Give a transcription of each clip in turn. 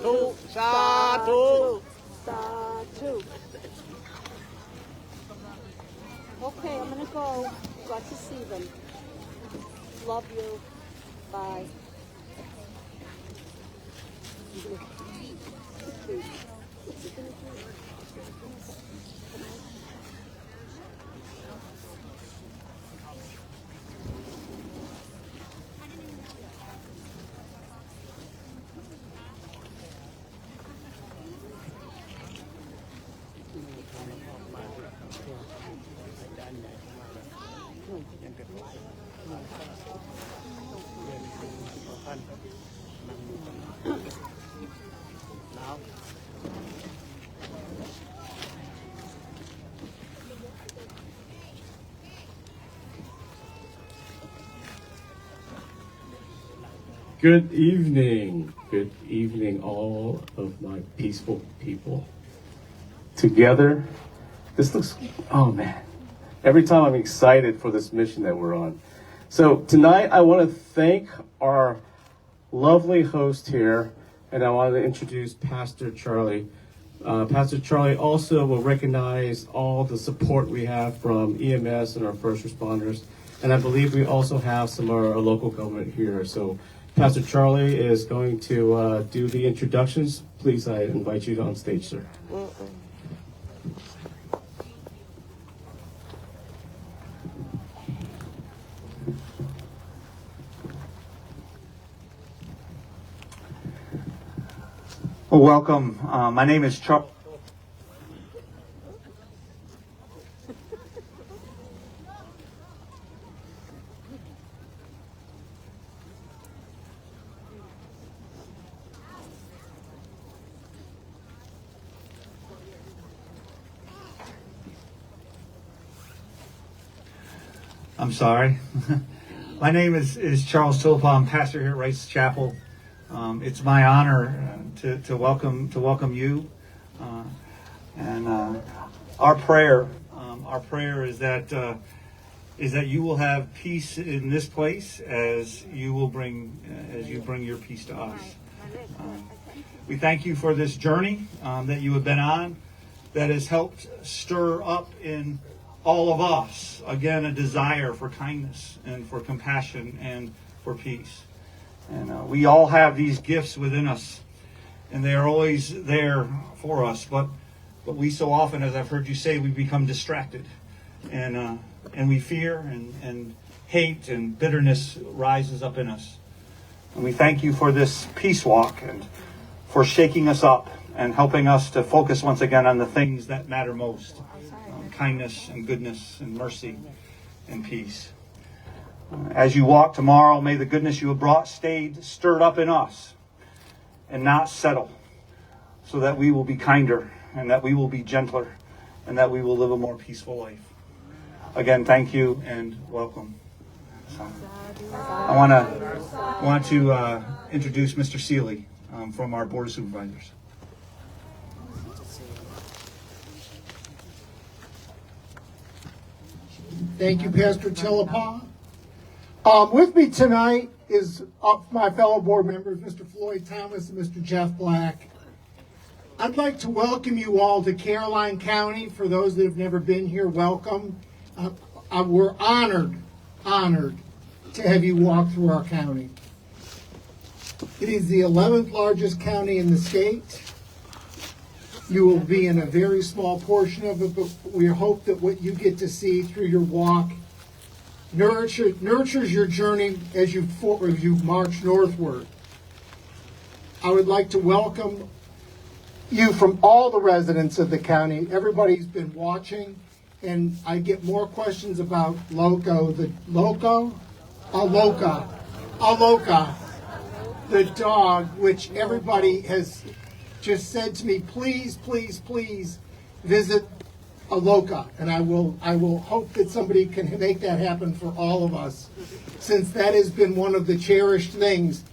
ธุสาธุ Satu. Okay, I'm gonna go. Got to see them. Love you. Bye. Good evening, all of my peaceful people. Together, this looks, oh man, every time I'm excited for this mission that we're on. So tonight I want to thank our lovely host here, and I want to introduce Pastor Charlie. Pastor Charlie also will recognize all the support we have from EMS and our first responders, and I believe we also have some of our local government here. So Pastor Charlie is going to do the introductions. Please, I invite you on stage, sir. Well, welcome. My name is Charlie. I'm sorry. My name is Charles Tulpa. I'm pastor here at Rice Chapel. It's my honor to welcome you, and our prayer is that you will have peace in this place as you bring your peace to us. We thank you for this journey that you have been on, that has helped stir up in all of us, again, a desire for kindness and for compassion and for peace. And we all have these gifts within us, and they are always there for us. But we so often, as I've heard you say, we become distracted, and we fear, and hate and bitterness rises up in us. And we thank you for this peace walk and for shaking us up and helping us to focus once again on the things that matter most. Kindness and goodness and mercy and peace. As you walk tomorrow, may the goodness you have brought stay stirred up in us and not settle, so that we will be kinder and that we will be gentler and that we will live a more peaceful life. Again, thank you and welcome. I want to introduce Mr. Seeley from our Board of Supervisors. Thank you, Pastor Tillapa. With me tonight is my fellow board members, Mr. Floyd Thomas and Mr. Jeff Black. I'd like to welcome you all to Caroline County. For those that have never been here, welcome. We're honored to have you walk through our county. It is the 11th largest county in the state. You will be in a very small portion of it, but we hope that what you get to see through your walk nurtures your journey as you march northward. I would like to welcome you from all the residents of the county. Everybody's been watching, and I get more questions about Aloka, the dog, which everybody has just said to me, please visit Aloka, and I will hope that somebody can make that happen for all of us, since that has been one of the cherished things.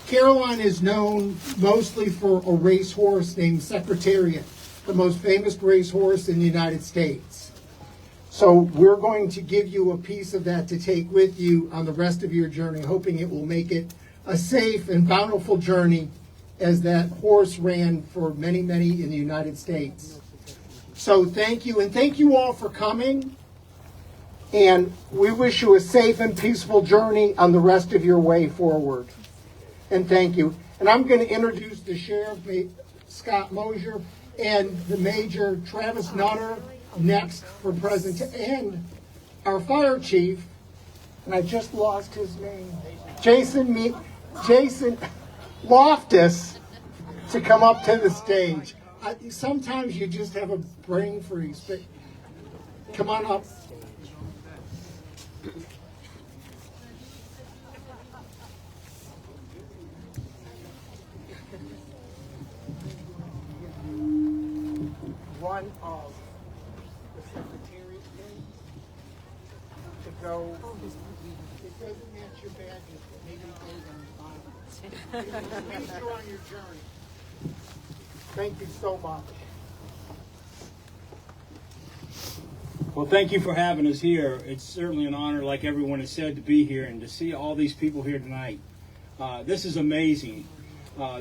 Caroline is known mostly for a racehorse named Secretariat, the most famous racehorse in the United States. So we're going to give you a piece of that to take with you on the rest of your journey, hoping it will make it a safe and bountiful journey as that horse ran for many, many in the United States. So thank you, and thank you all for coming. And we wish you a safe and peaceful journey on the rest of your way forward. And thank you. And I'm going to introduce the Sheriff, Scott Mosier, and the Major, Travis Nutter, next for presentation. And our Fire Chief, and I just lost his name, Jason Loftus, to come up to the stage. Sometimes you just have a brain freeze, but come on up. One of the secretary's things to go. It doesn't match your badges, but maybe it goes on the bottom. Please you're on your journey. Thank you so much. Well, thank you for having us here. It's certainly an honor, like everyone has said, to be here and to see all these people here tonight. This is amazing.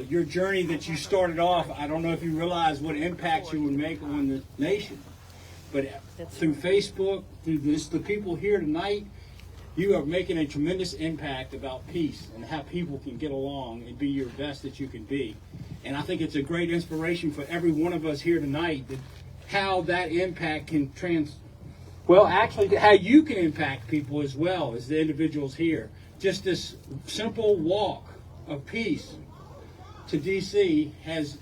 Your journey that you started off, I don't know if you realize what impact you would make on the nation. But through Facebook, through the people here tonight, you are making a tremendous impact about peace and how people can get along and be your best that you can be. And I think it's a great inspiration for every one of us here tonight that how that impact can actually how you can impact people as well as the individuals here. Just this simple walk of peace to DC has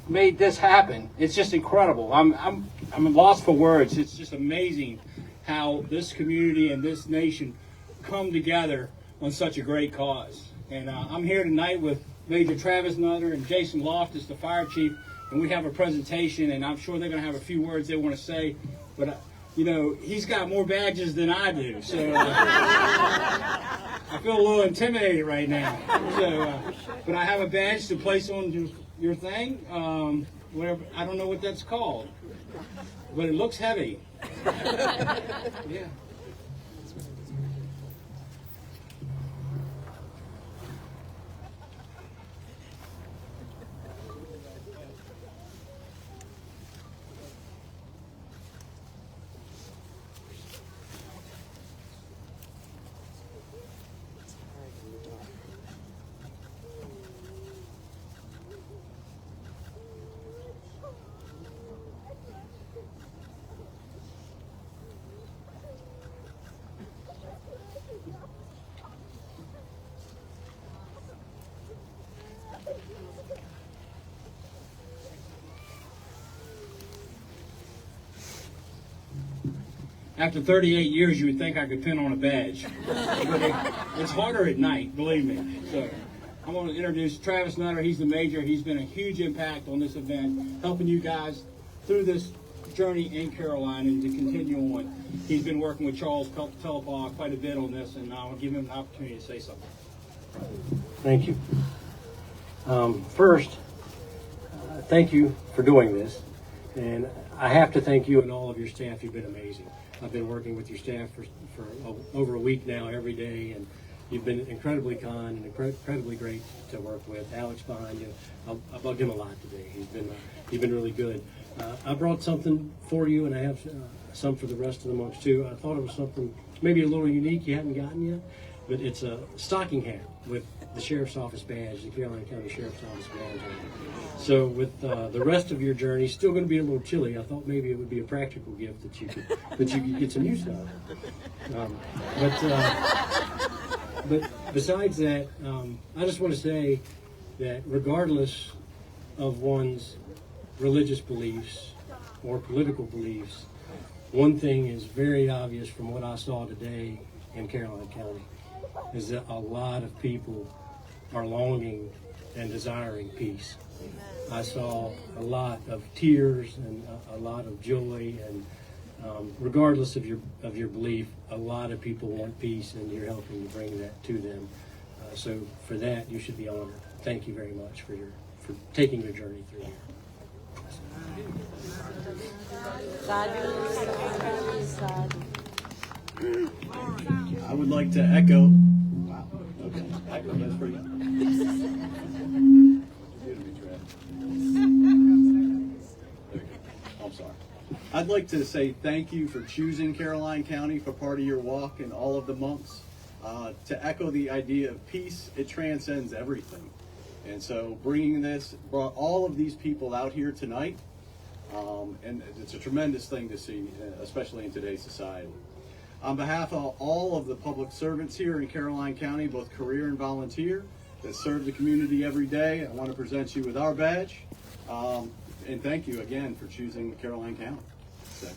made this happen. It's just incredible. I'm lost for words. It's just amazing how this community and this nation come together on such a great cause. And I'm here tonight with Major Travis Nutter and Jason Loftus, the fire chief, and we have a presentation, and I'm sure they're going to have a few words they want to say. But you know, he's got more badges than I do, so I feel a little intimidated right now. So, but I have a badge to place on your thing. Whatever, I don't know what that's called, but it looks heavy. Yeah. After 38 years, you would think I could pin on a badge. But it's harder at night, believe me. So I'm going to introduce Travis Nutter. He's the major. He's been a huge impact on this event, helping you guys through this journey in Caroline and to continue on. He's been working with Charles Telepaw quite a bit on this, and I'll give him an opportunity to say something. Thank you. First, thank you for doing this. And I have to thank you and all of your staff. You've been amazing. I've been working with your staff for over a week now, every day, and you've been incredibly kind and incredibly great to work with. Alex behind you, I bugged him a lot today. He's been really good. I brought something for you, and I have some for the rest of the monks too. I thought it was something maybe a little unique you haven't gotten yet, but it's a stocking hat with the Sheriff's Office badge, the Carolina County Sheriff's Office badge on it. So with the rest of your journey, still going to be a little chilly. I thought maybe it would be a practical gift that you could get some use of. But besides that, I just want to say that regardless of one's religious beliefs or political beliefs, one thing is very obvious from what I saw today in Caroline County is that a lot of people are longing and desiring peace. I saw a lot of tears and a lot of joy, and regardless of your belief, a lot of people want peace, and you're helping to bring that to them. So for that, you should be honored. Thank you very much for taking your journey through here. I would like to echo. Wow. Okay. Echo. That's pretty good. I'm sorry. I'd like to say thank you for choosing Caroline County for part of your walk and all of the months. To echo the idea of peace, it transcends everything. And so bringing this brought all of these people out here tonight. And it's a tremendous thing to see, especially in today's society. On behalf of all of the public servants here in Caroline County, both career and volunteer, that serve the community every day, I want to present you with our badge. And thank you again for choosing Caroline County. So.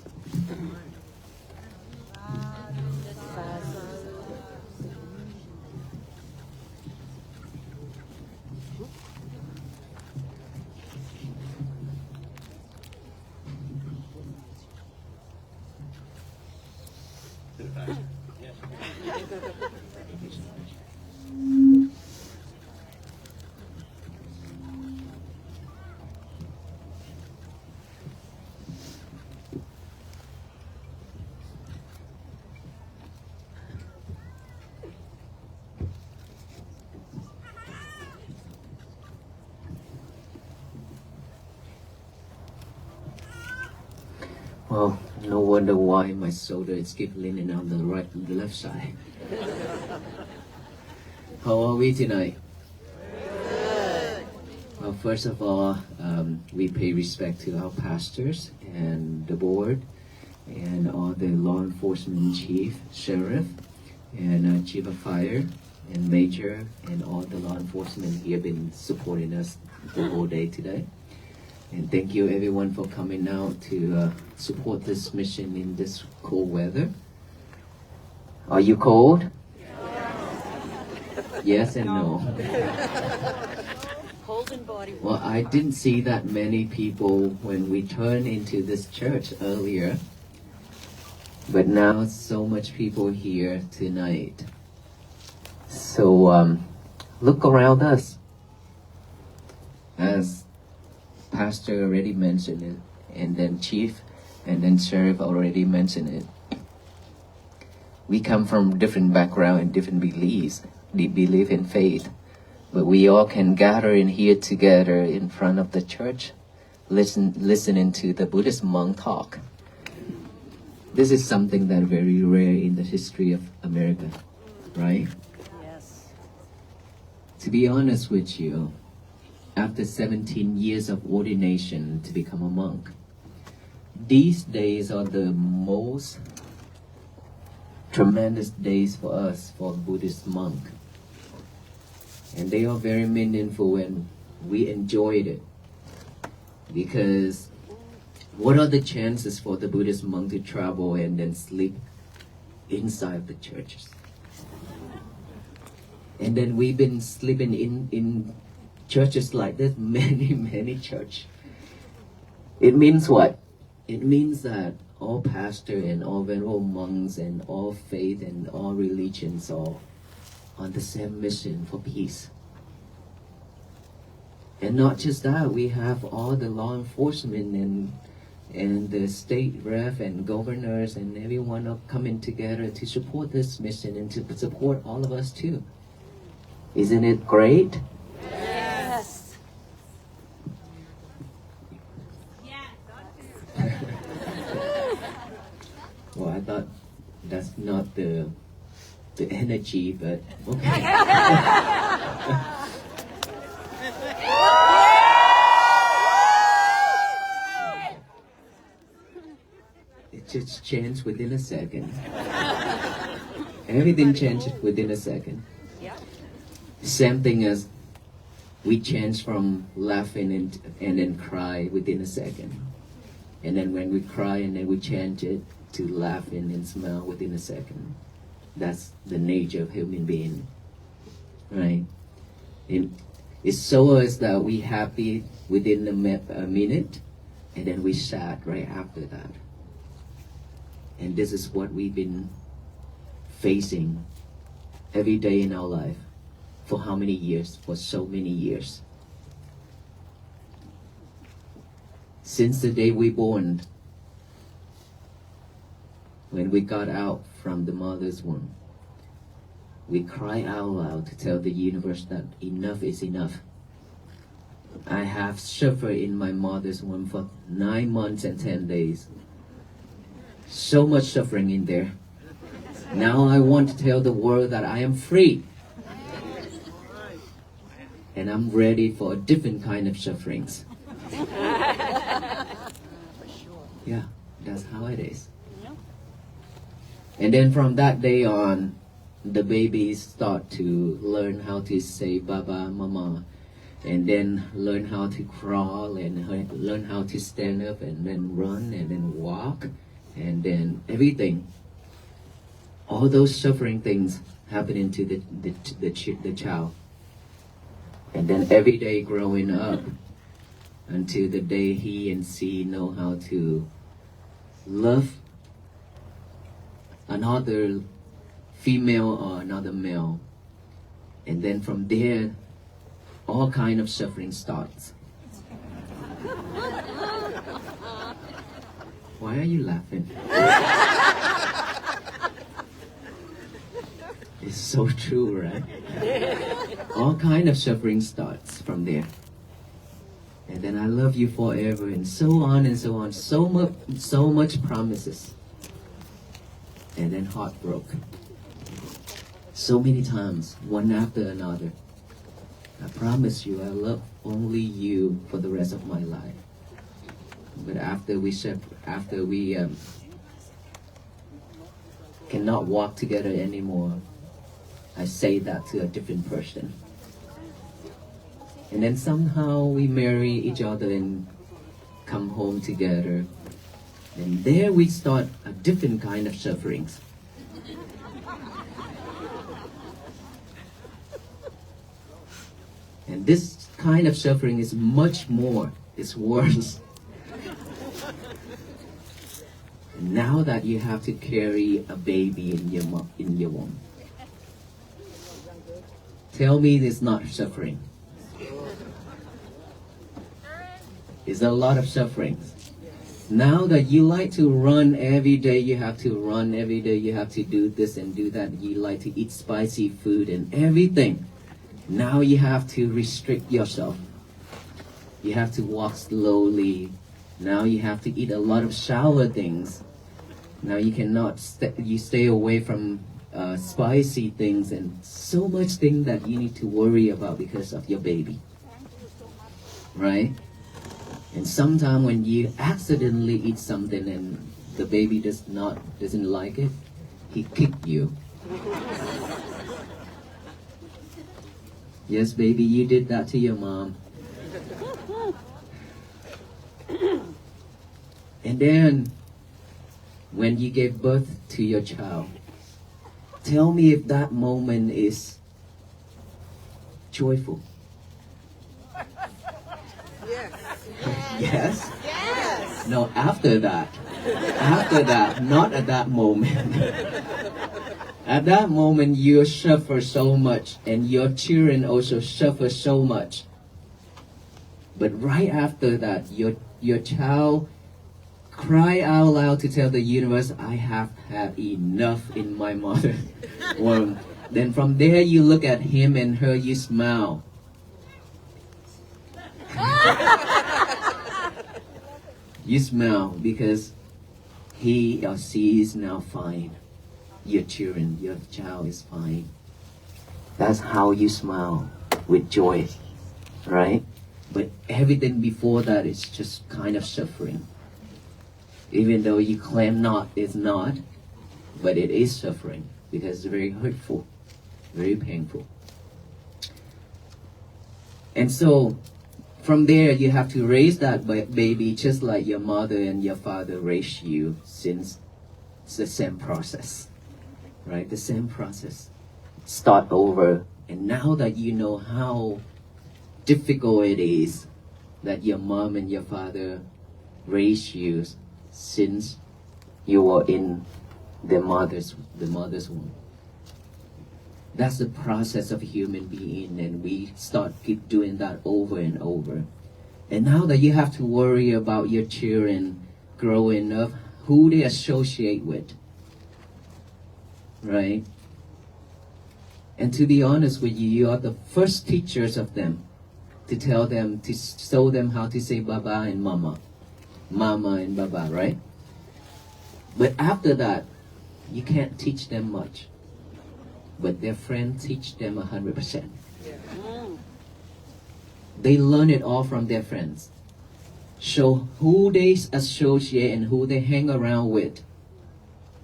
Well, no wonder why my shoulder is keep leaning on the right and the left side. How are we tonight? Good. Well, first of all, we pay respect to our pastors and the board and all the law enforcement chief, sheriff, and chief of fire and major and all the law enforcement here been supporting us the whole day today. And thank you everyone for coming out to support this mission in this cold weather. Are you cold? Yes and no. Cold and body. Well, I didn't see that many people when we turned into this church earlier. But now so much people here tonight. So look around us. As Pastor already mentioned it, and then Chief, and then Sheriff already mentioned it. We come from different background and different beliefs. We believe in faith, but we all can gather in here together in front of the church, listening to the Buddhist monk talk. This is something that very rare in the history of America, right? Yes. To be honest with you, after 17 years of ordination to become a monk, these days are the most tremendous days for us, for a Buddhist monk. And they are very meaningful and we enjoyed it. Because what are the chances for the Buddhist monk to travel and then sleep inside the churches? And then we've been sleeping in churches like this, many churches. It means what? It means that all pastors and all venerable monks and all faith and all religions are on the same mission for peace. And not just that, we have all the law enforcement and the state rep and governors and everyone are coming together to support this mission and to support all of us too. Isn't it great? Yes. Well, I thought that's not the energy, but okay. It just changed within a second. Everything changed within a second. Same thing as we change from laughing and then cry within a second. And then when we cry and then we change it to laughing and smile within a second. That's the nature of human being, right? It shows that we happy within a minute and then we sad right after that. And this is what we've been facing every day in our life. For how many years? For so many years. Since the day we born, when we got out from the mother's womb, we cry out loud to tell the universe that enough is enough. I have suffered in my mother's womb for 9 months and 10 days. So much suffering in there. Now I want to tell the world that I am free. And I'm ready for a different kind of sufferings. Yeah, that's how it is. And then from that day on, the babies start to learn how to say Baba, Mama, and then learn how to crawl and learn how to stand up and then run and then walk and then everything. All those suffering things happening to the child. And then every day growing up until the day he and she know how to love another female or another male. And then from there, all kind of suffering starts. Why are you laughing? It's so true, right? All kind of suffering starts from there. And then I love you forever and so on and so on. So much promises. And then heartbroke. So many times, one after another. I promise you, I love only you for the rest of my life. But after we cannot walk together anymore, I say that to a different person. And then somehow we marry each other and come home together. And there we start a different kind of sufferings. And this kind of suffering is much more, it's worse. And now that you have to carry a baby in your womb. Tell me it's not suffering. It's a lot of suffering. Now that you like to run every day, you have to run every day, you have to do this and do that. You like to eat spicy food and everything. Now you have to restrict yourself. You have to walk slowly. Now you have to eat a lot of sour things. Now you cannot, you stay away from spicy things and so much thing that you need to worry about because of your baby. Right? And sometimes when you accidentally eat something and the baby doesn't like it, he kicked you. Yes, baby, you did that to your mom. And then, when you gave birth to your child, tell me if that moment is joyful. Yes? Yes. No, after that. After that, not at that moment. At that moment, you suffer so much, and your children also suffer so much. But right after that, your child cry out loud to tell the universe, I have had enough in my mother womb. Then from there, you look at him and her, you smile. You smile because he or she is now fine. Your children, your child is fine. That's how you smile, with joy, right? But everything before that is just kind of suffering. Even though you claim not, it's not, but it is suffering because it's very hurtful, very painful. And so, from there, you have to raise that baby just like your mother and your father raised you, since it's the same process, right? The same process. Start over. And now that you know how difficult it is that your mom and your father raised you since you were in the mother's womb. That's the process of a human being, and we keep doing that over and over. And now that you have to worry about your children growing up, who they associate with, right? And to be honest with you, you are the first teachers of them to tell them, to show them how to say Baba and Mama. Mama and Baba, right? But after that, you can't teach them much. But their friends teach them 100%. They learn it all from their friends. So who they associate and who they hang around with,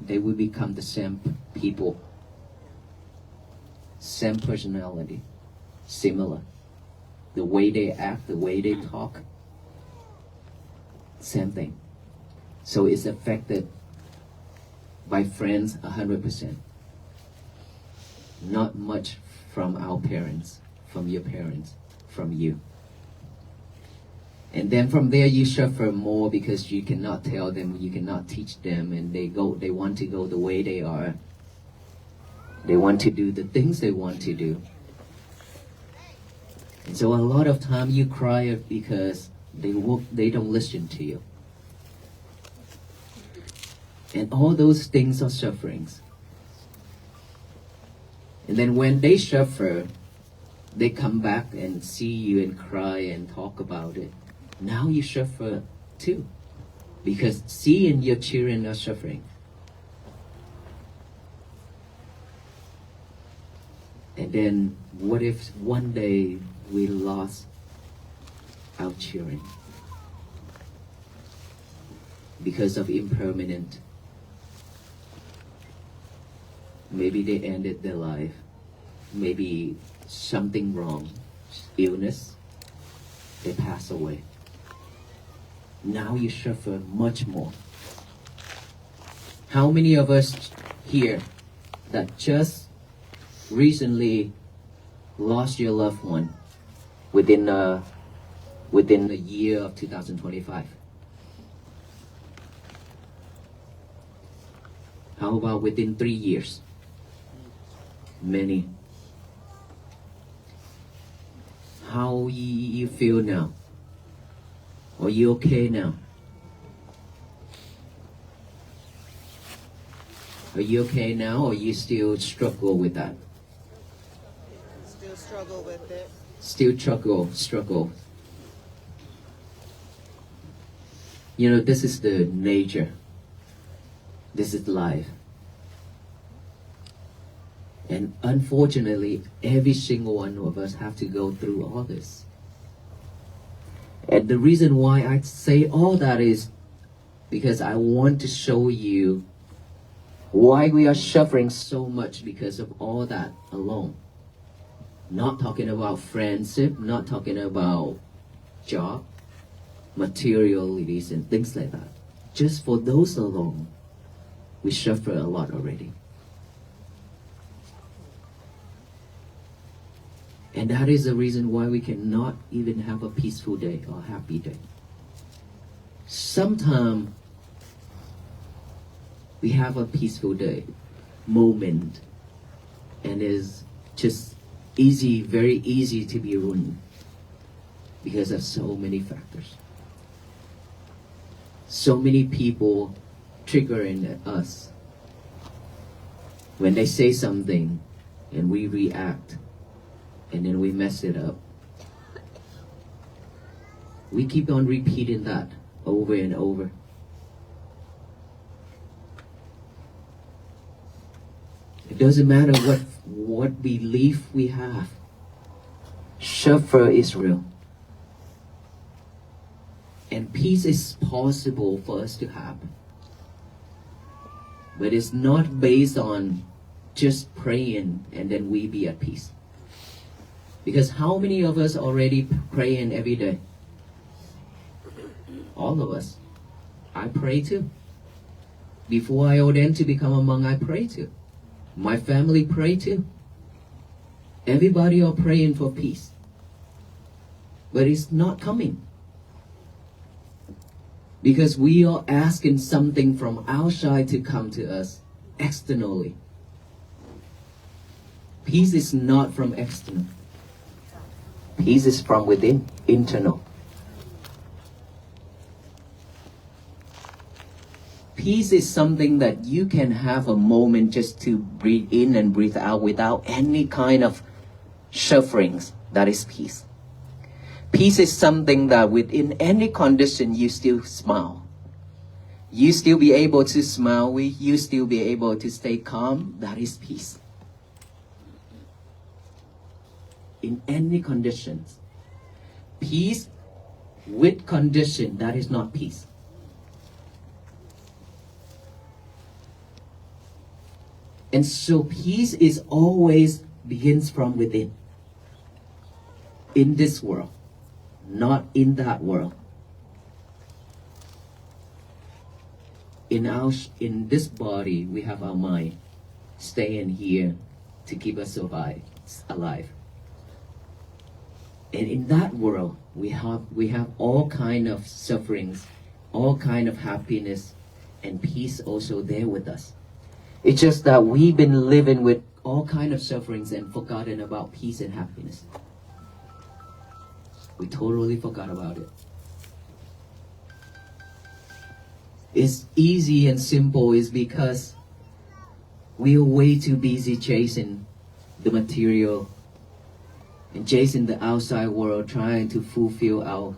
they will become the same people. Same personality. Similar. The way they act, the way they talk. Same thing. So it's affected by friends 100%. Not much from our parents, from your parents, from you. And then from there you suffer more because you cannot tell them, you cannot teach them, and they want to go the way they are. They want to do the things they want to do. And so a lot of time you cry because they don't listen to you. And all those things are sufferings. And then when they suffer, they come back and see you and cry and talk about it. Now you suffer too. Because seeing your children are suffering. And then what if one day we lost our children because of impermanent? Maybe they ended their life. Maybe something wrong, illness, they pass away. Now you suffer much more. How many of us here that just recently lost your loved one within the year of 2025? How about within 3 years? Many. How you feel now? Are you okay now? Are you okay now, or you still struggle with that? Still struggle with it. Still struggle. You know, this is the nature. This is life. And unfortunately, every single one of us have to go through all this. And the reason why I say all that is because I want to show you why we are suffering so much because of all that alone. Not talking about friendship, not talking about job, materialities and things like that. Just for those alone, we suffer a lot already. And that is the reason why we cannot even have a peaceful day or happy day. Sometimes we have a peaceful day, moment, and it's just easy, very easy to be ruined because of so many factors. So many people triggering us when they say something and we react. And then we mess it up. We keep on repeating that over and over. It doesn't matter what belief we have. Suffer is real. And peace is possible for us to have. But it's not based on just praying and then we be at peace. Because how many of us already praying every day? All of us. I pray too. Before I ordained to become a monk, I pray too. My family pray too. Everybody are praying for peace. But it's not coming. Because we are asking something from outside to come to us externally. Peace is not from external. Peace is from within, internal. Peace is something that you can have a moment just to breathe in and breathe out without any kind of sufferings. That is peace. Peace is something that within any condition you still smile. You still be able to smile, you still be able to stay calm. That is peace. In any conditions. Peace with condition, that is not peace. And so peace is always begins from within. In this world, not in that world. In this body, we have our mind staying here to keep us alive. And in that world, we have all kind of sufferings, all kind of happiness, and peace also there with us. It's just that we've been living with all kind of sufferings and forgotten about peace and happiness. We totally forgot about it. It's easy and simple is because we are way too busy chasing the material and chasing the outside world, trying to fulfill our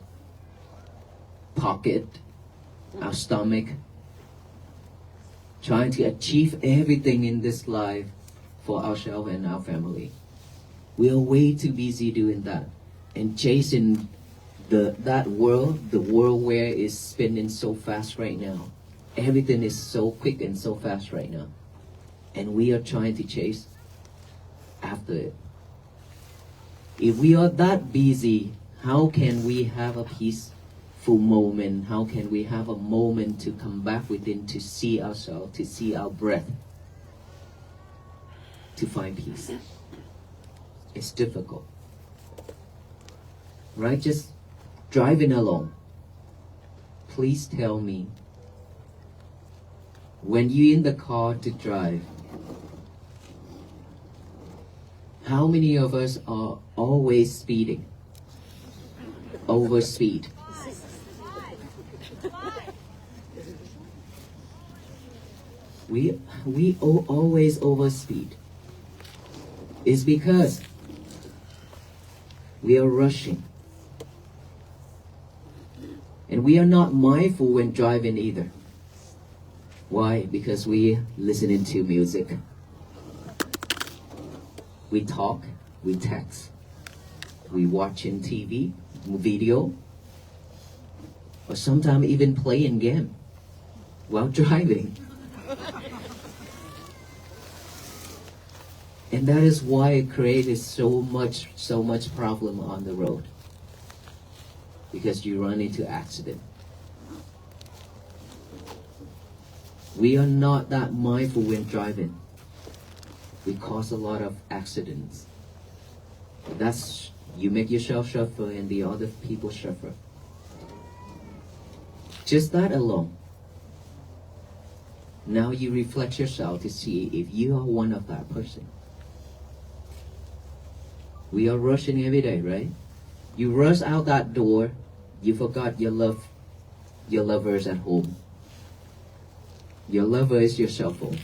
pocket, our stomach, trying to achieve everything in this life for ourselves and our family. We are way too busy doing that and chasing that world, the world where it's spinning so fast right now. Everything is so quick and so fast right now. And we are trying to chase after it. If we are that busy, how can we have a peaceful moment? How can we have a moment to come back within, to see ourselves, to see our breath, to find peace? It's difficult. Right? Just driving along. Please tell me, when you're in the car to drive, how many of us are always speeding? Overspeed. We always overspeed. It's because we are rushing. And we are not mindful when driving either. Why? Because we listening to music. We talk, we text, we watching TV, video, or sometimes even playing game while driving. And that is why it created so much problem on the road. Because you run into accident. We are not that mindful when driving. We cause a lot of accidents. That's, you make yourself suffer and the other people suffer. Just that alone. Now you reflect yourself to see if you are one of that person. We are rushing every day, right? You rush out that door, you forgot your lovers at home. Your lover is your cell phone.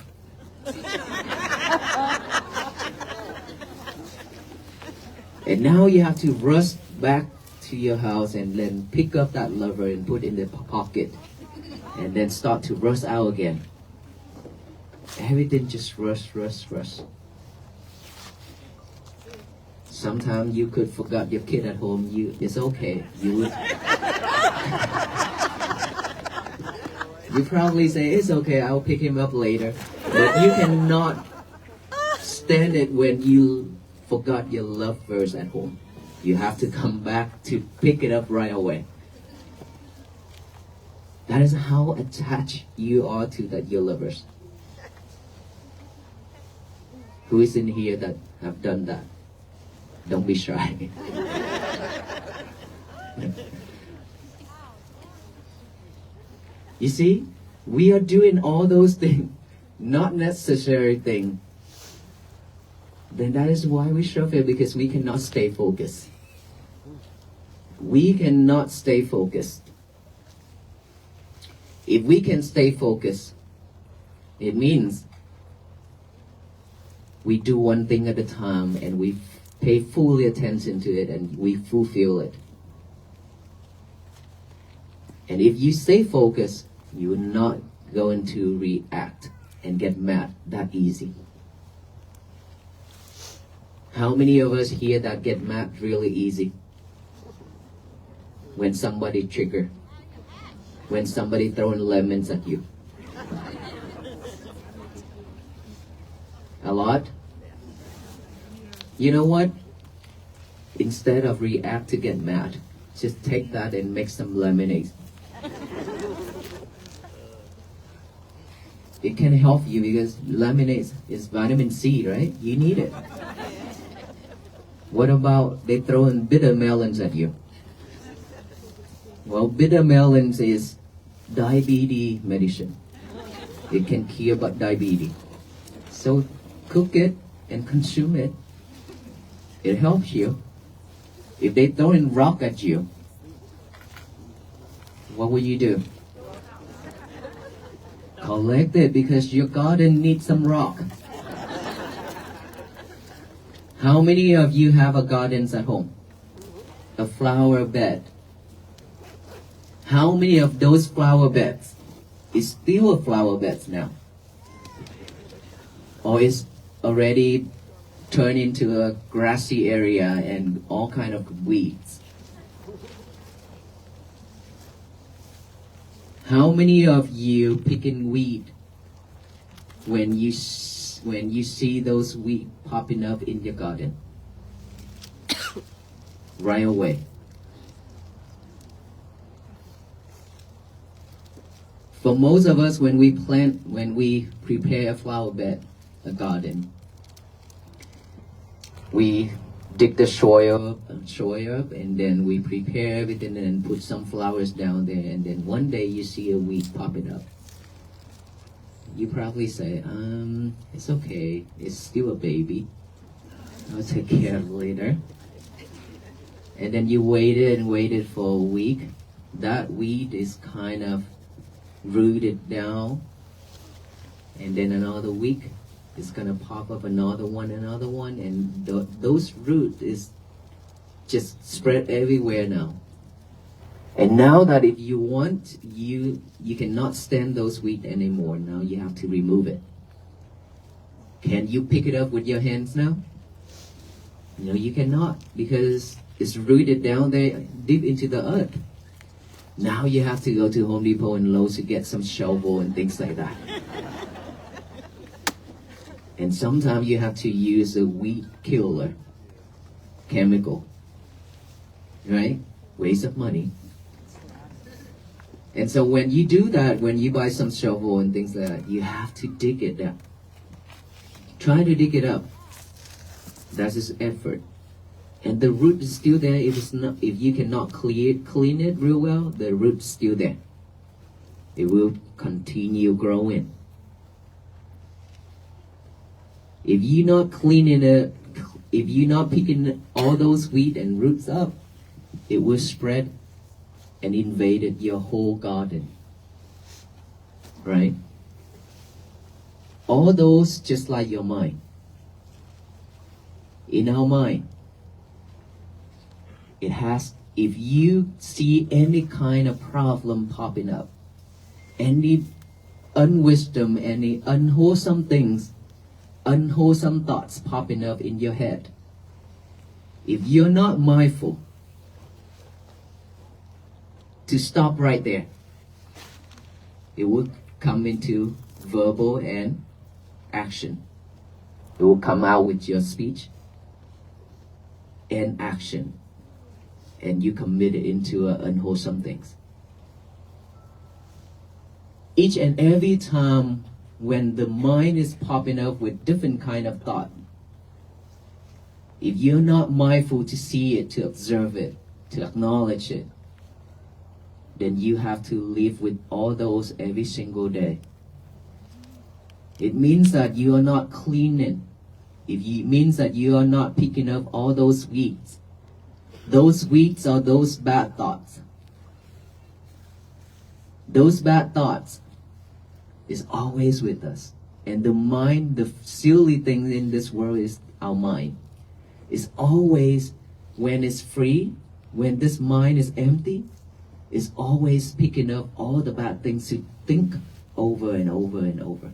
And now you have to rush back to your house and then pick up that lover and put in the pocket. And then start to rush out again. Everything just rush. Sometimes you could forget your kid at home. It's okay. You probably say, it's okay, I'll pick him up later. But you cannot stand it when you forgot your lovers at home. You have to come back to pick it up right away. That is how attached you are to your lovers. Who is in here that have done that? Don't be shy. You see, we are doing all those things, not necessary things. Then that is why we suffer, because we cannot stay focused. We cannot stay focused. If we can stay focused, it means we do one thing at a time and we pay fully attention to it and we fulfill it. And if you stay focused, you're not going to react and get mad that easy. How many of us here that get mad really easy? When somebody trigger, when somebody throwing lemons at you. A lot? You know what? Instead of react to get mad, just take that and make some lemonade. It can help you because lemonade is vitamin C, right? You need it. What about they throwing bitter melons at you? Well, bitter melons is diabetes medicine. It can cure diabetes. So cook it and consume it. It helps you. If they throw in rock at you, what will you do? Collect it because your garden needs some rock. How many of you have a gardens at home? A flower bed. How many of those flower beds is still a flower beds now? Or is already turned into a grassy area and all kind of weeds? How many of you picking weed when you see those weeds popping up in your garden? Right away. For most of us, when we prepare a flower bed, a garden, we dig the soil up, and then we prepare everything and put some flowers down there, and then one day you see a weed popping up. You probably say, it's okay, it's still a baby, I'll take care of it later. And then you waited for a week. That weed is kind of rooted down, and then another week it's gonna pop up another one, and those roots is just spread everywhere now. And now that if you want, you cannot stand those weeds anymore. Now you have to remove it. Can you pick it up with your hands now? No, you cannot, because it's rooted down there deep into the earth. Now you have to go to Home Depot and Lowe's to get some shovel and things like that. And sometimes you have to use a weed killer chemical, right? Waste of money. And so when you do that, when you buy some shovel and things like that, you have to dig it up. Try to dig it up. That's his effort. And the root is still there. If you cannot clean it real well, the root is still there. It will continue growing. If you're not cleaning it, if you're not picking all those weeds and roots up, it will spread and invaded your whole garden. Right? All those just like your mind. In our mind, it has, if you see any kind of problem popping up, any unwisdom, any unwholesome things, unwholesome thoughts popping up in your head, if you're not mindful to stop right there, it will come into verbal and action. It will come out with your speech and action, and you commit it into unwholesome things. Each and every time when the mind is popping up with different kind of thought, if you're not mindful to see it, to observe it, to acknowledge it, then you have to live with all those every single day. It means that you are not cleaning. It means that you are not picking up all those weeds. Those weeds are those bad thoughts. Those bad thoughts is always with us. And the mind, the silly thing in this world is our mind. It's always, when it's free, when this mind is empty, is always picking up all the bad things to think over and over and over.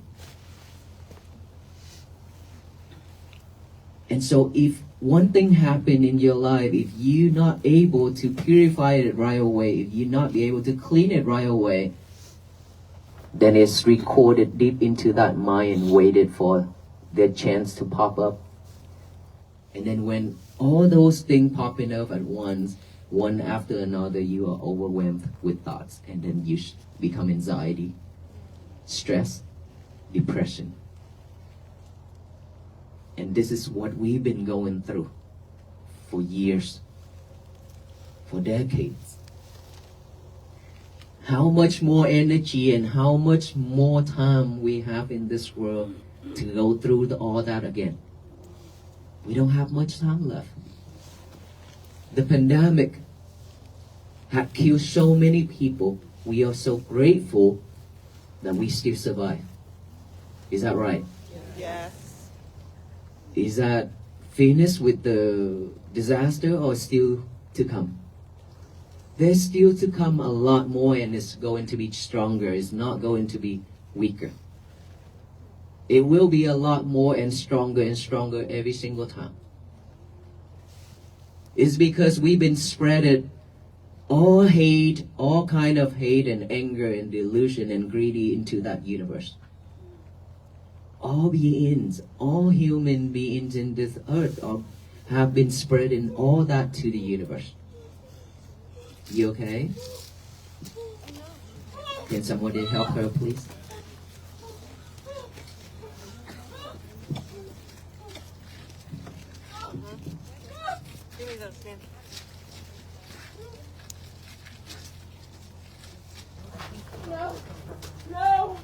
And so if one thing happened in your life, if you're not able to purify it right away, if you're not able to clean it right away, then it's recorded deep into that mind and waited for their chance to pop up. And then when all those things popping up at once, one after another, you are overwhelmed with thoughts, and then you become anxiety, stress, depression. And this is what we've been going through for years, for decades. How much more energy and how much more time we have in this world to go through all that again? We don't have much time left. The pandemic had killed so many people. We are so grateful that we still survive. Is that right? Yes. Is that finished with the disaster or still to come? There's still to come a lot more, and it's going to be stronger. It's not going to be weaker. It will be a lot more and stronger every single time. It's because we've been spreaded all hate, all kind of hate and anger and delusion and greedy into that universe. All beings, all human beings in this earth have been spreading all that to the universe. You okay? Can somebody help her, please? Give me those, man. No! No!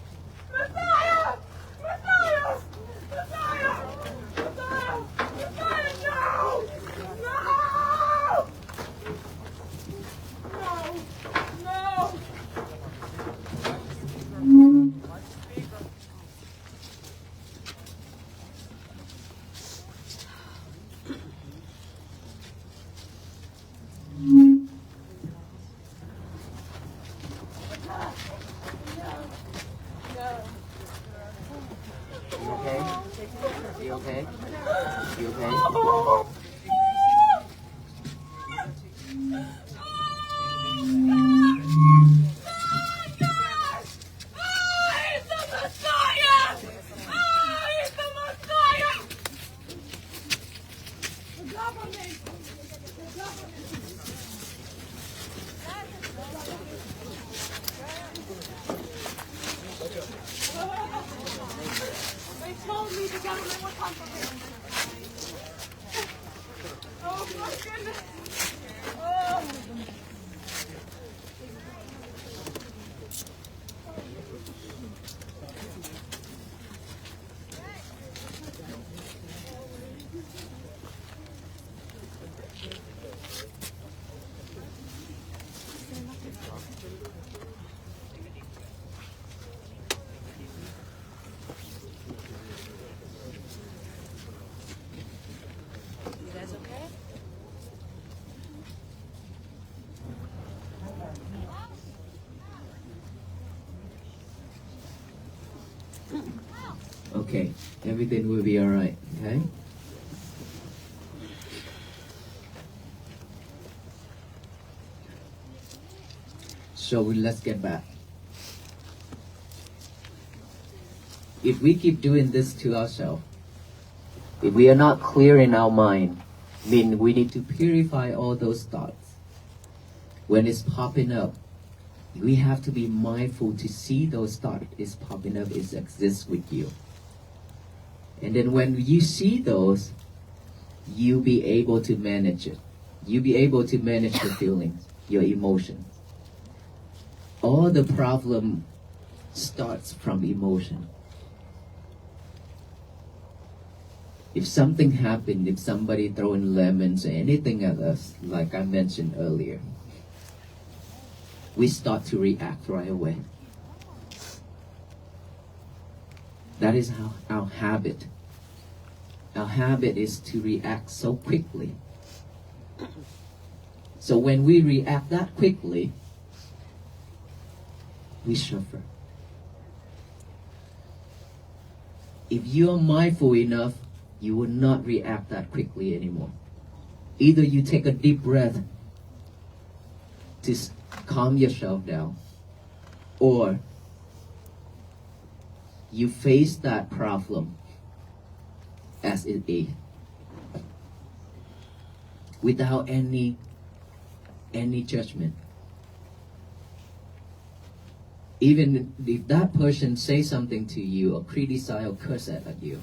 Messiah! Messiah! Messiah! Messiah! Messiah, no! No! No! No! You okay? You okay? You okay? They told me the government would come for me. Oh my goodness. Oh. You guys okay? Okay, everything will be alright, okay? So let's get back. If we keep doing this to ourselves, if we are not clear in our mind, mean we need to purify all those thoughts. When it's popping up, we have to be mindful to see those thoughts is popping up, it exists with you. And then when you see those, you'll be able to manage it. You'll be able to manage your feelings, your emotions. All the problem starts from emotion. If something happened, if somebody throwing lemons or anything at us, like I mentioned earlier, we start to react right away. That is our habit. Our habit is to react so quickly. So when we react that quickly, we suffer. If you are mindful enough, you will not react that quickly anymore. Either you take a deep breath to calm yourself down, or you face that problem as it is, without any judgment. Even if that person says something to you or criticize or curse at you,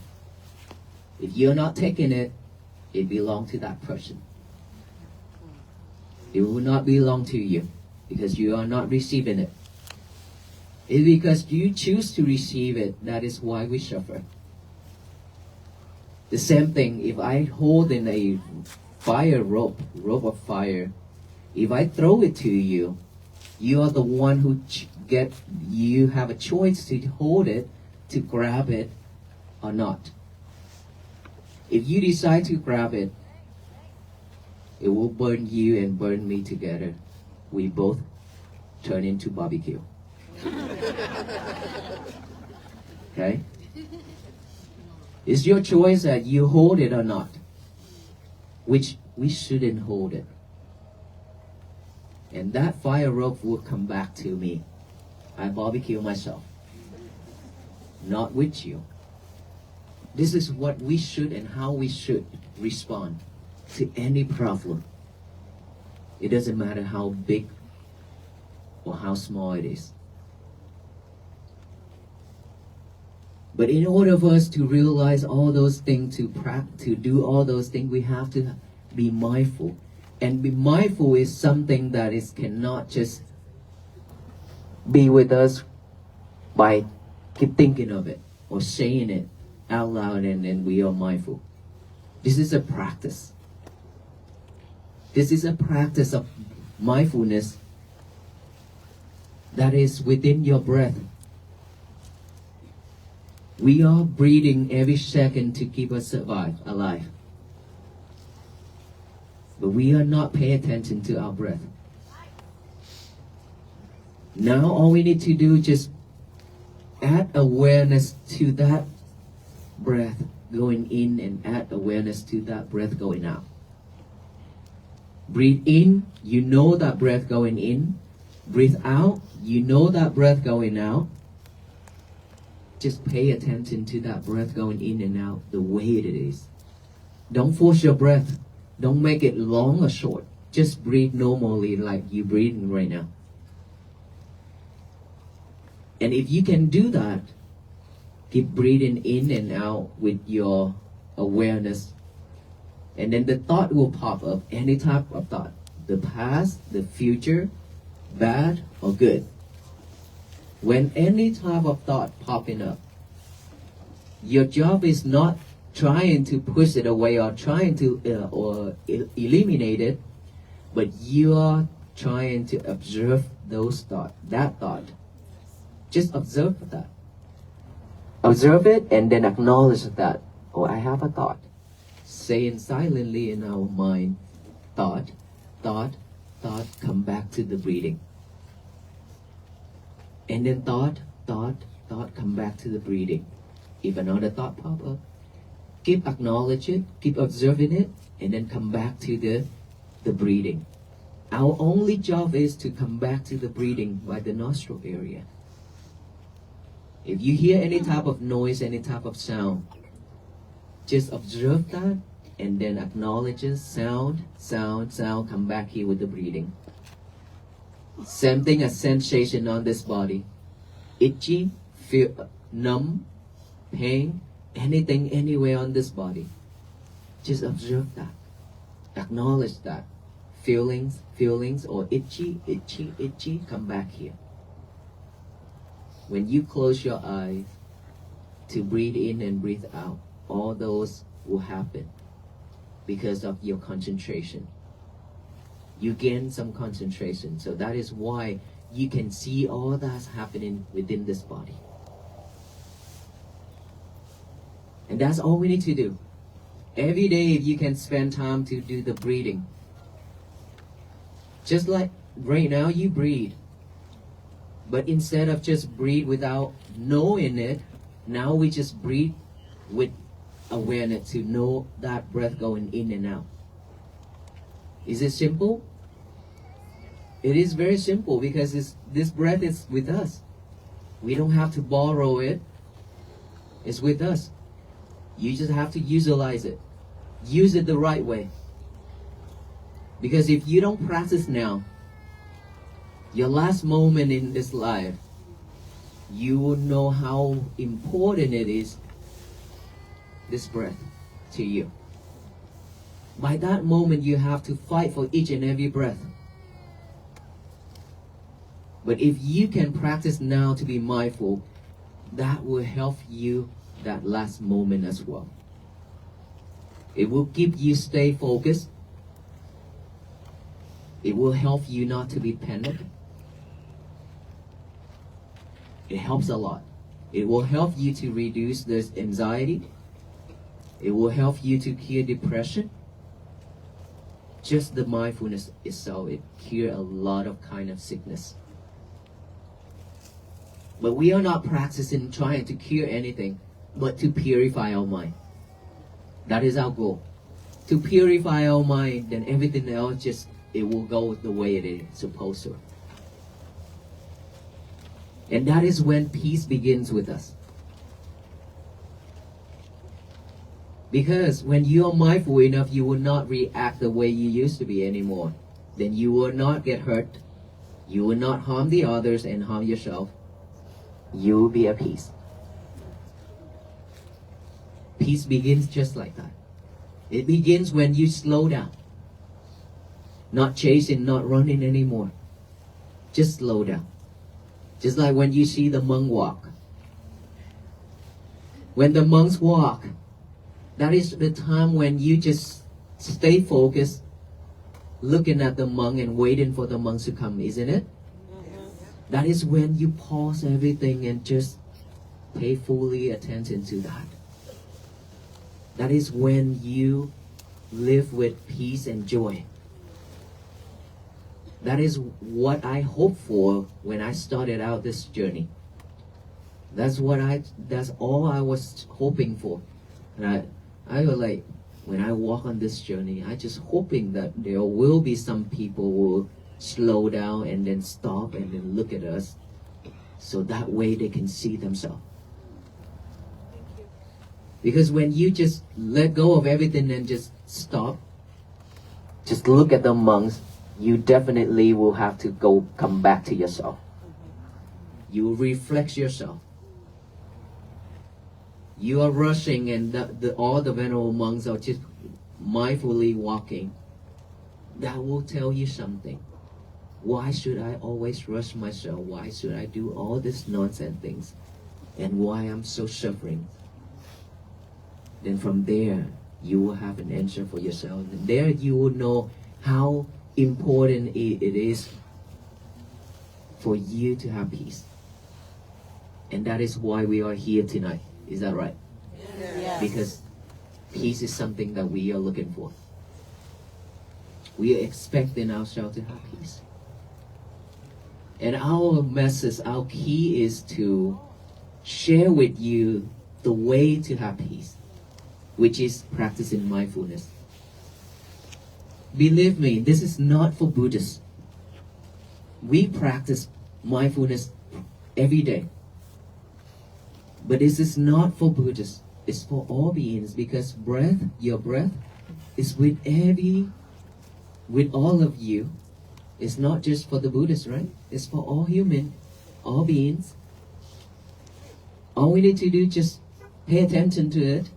if you're not taking it, it belongs to that person. It will not belong to you because you are not receiving it. It's because you choose to receive it, that is why we suffer. The same thing, if I hold in a rope of fire, if I throw it to you, you are the one who you have a choice to hold it, to grab it or not. If you decide to grab it, it will burn you and burn me together. We both turn into barbecue. Okay? It's your choice that you hold it or not. Which we shouldn't hold it. And that fire rope will come back to me. I barbecue myself. Not with you. This is what we should and how we should respond to any problem. It doesn't matter how big or how small it is. But in order for us to realize all those things, to do all those things, we have to be mindful. And be mindful is something that cannot just be with us by keep thinking of it or saying it out loud and then we are mindful. This is a practice. This is a practice of mindfulness that is within your breath. We are breathing every second to keep us alive. But we are not paying attention to our breath. Now all we need to do is just add awareness to that breath going in and add awareness to that breath going out. Breathe in, you know that breath going in. Breathe out, you know that breath going out. Just pay attention to that breath going in and out the way it is. Don't force your breath. Don't make it long or short. Just breathe normally like you're breathing right now. And if you can do that, keep breathing in and out with your awareness. And then the thought will pop up, any type of thought. The past, the future, bad or good. When any type of thought popping up, your job is not trying to push it away or trying to eliminate it, but you are trying to observe those thoughts, that thought. Just observe that. Observe it and then acknowledge that, oh, I have a thought. Saying silently in our mind, thought, come back to the breathing. And then thought, come back to the breathing. If another thought pop up, keep acknowledging it, keep observing it, and then come back to the breathing. Our only job is to come back to the breathing by the nostril area. If you hear any type of noise, any type of sound, just observe that and then acknowledge it. Sound, come back here with the breathing. Same thing as sensation on this body. Itchy, feel, numb, pain, anything anywhere on this body. Just observe that. Acknowledge that. Feelings or itchy, come back here. When you close your eyes to breathe in and breathe out, all those will happen because of your concentration. You gain some concentration, so that is why you can see all that's happening within this body. And that's all we need to do. Every day, if you can spend time to do the breathing. Just like right now, you breathe. But instead of just breathe without knowing it, now we just breathe with awareness to know that breath going in and out. Is it simple? It is very simple because this breath is with us. We don't have to borrow it. It's with us. You just have to utilize it. Use it the right way. Because if you don't practice now, your last moment in this life, you will know how important it is, this breath, to you. By that moment, you have to fight for each and every breath. But if you can practice now to be mindful, that will help you that last moment as well. It will keep you stay focused. It will help you not to be panicked. It helps a lot. It will help you to reduce this anxiety. It will help you to cure depression. Just the mindfulness itself, it cure a lot of kind of sickness. But we are not practicing trying to cure anything, but to purify our mind. That is our goal. To purify our mind, then everything else just, it will go the way it is supposed to. And that is when peace begins with us. Because when you are mindful enough, you will not react the way you used to be anymore. Then you will not get hurt. You will not harm the others and harm yourself. You will be at peace. Peace begins just like that. It begins when you slow down. Not chasing, not running anymore. Just slow down. Just like when you see the monk walk. When the monks walk, that is the time when you just stay focused, looking at the monk and waiting for the monks to come, isn't it? That is when you pause everything and just pay fully attention to that. That is when you live with peace and joy. That is what I hoped for when I started out this journey. That's all I was hoping for. And I was like, when I walk on this journey, I just hoping that there will be some people who will slow down and then stop and then look at us, so that way they can see themselves. Because when you just let go of everything and just stop, just look at the monks, you definitely will have to come back to yourself. You reflect yourself. You are rushing and all the venerable monks are just mindfully walking. That will tell you something. Why should I always rush myself? Why should I do all these nonsense things? And why I'm so suffering? Then from there, you will have an answer for yourself. And there you will know how important it is for you to have peace. And that is why we are here tonight. Is that right? Yes. Because peace is something that we are looking for. We are expecting ourselves to have peace. And our message, our key is to share with you the way to have peace, which is practicing mindfulness. Believe me, this is not for Buddhists. We practice mindfulness every day. But this is not for Buddhists. It's for all beings, because your breath is with all of you. It's not just for the Buddhists, right? It's for all human, all beings. All we need to do is just pay attention to it.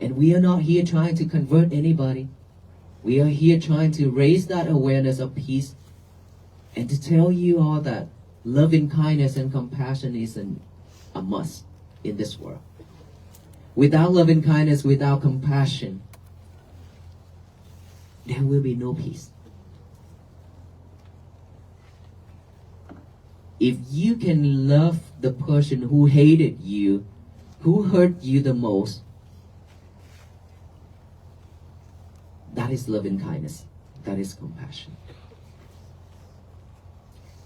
And we are not here trying to convert anybody. We are here trying to raise that awareness of peace and to tell you all that loving kindness and compassion is a must in this world. Without loving kindness, without compassion, there will be no peace. If you can love the person who hated you, who hurt you the most, that is loving kindness. That is compassion.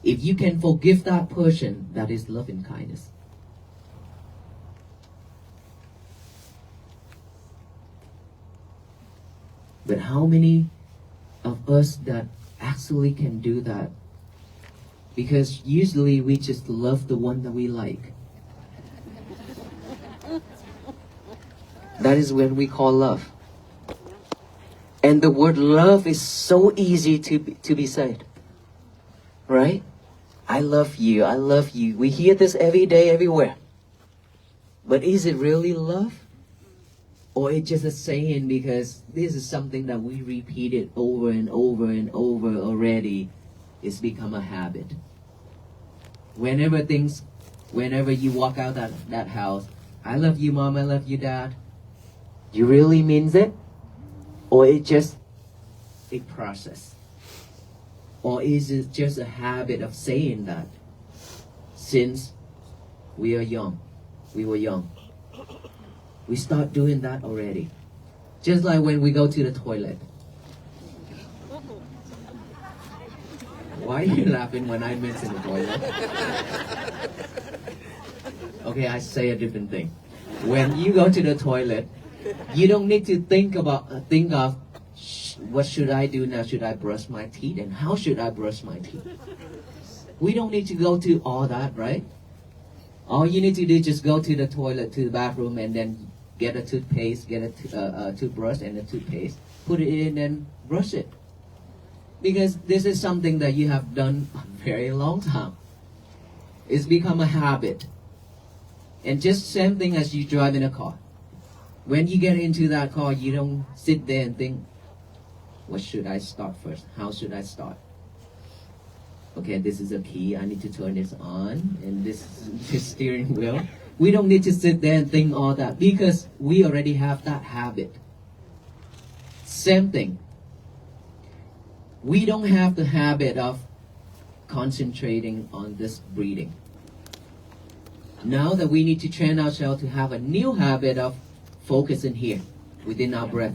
If you can forgive that person, that is love and kindness. But how many of us that actually can do that? Because usually we just love the one that we like. That is when we call love. And the word love is so easy to be said. Right? I love you, I love you. We hear this every day, everywhere. But is it really love? Or it's just a saying because this is something that we repeated over and over and over already. It's become a habit. Whenever you walk out that house, I love you, Mom, I love you, Dad. You really means it? Or it's just a process? Or is it just a habit of saying that since we were young? We start doing that already. Just like when we go to the toilet. Why are you laughing when I mention the toilet? Okay, I say a different thing. When you go to the toilet, you don't need to think of what should I do now? Should I brush my teeth? And how should I brush my teeth? We don't need to go to all that, right? All you need to do is just go to the toilet, to the bathroom, and then get a toothpaste, get a toothbrush and a toothpaste, put it in and brush it. Because this is something that you have done a very long time. It's become a habit. And just same thing as you drive in a car. When you get into that car, you don't sit there and think, what should I start first? How should I start? Okay, this is a key. I need to turn this on. And this is the steering wheel. We don't need to sit there and think all that because we already have that habit. Same thing. We don't have the habit of concentrating on this breathing. Now that we need to train ourselves to have a new habit of focusing here within our breath.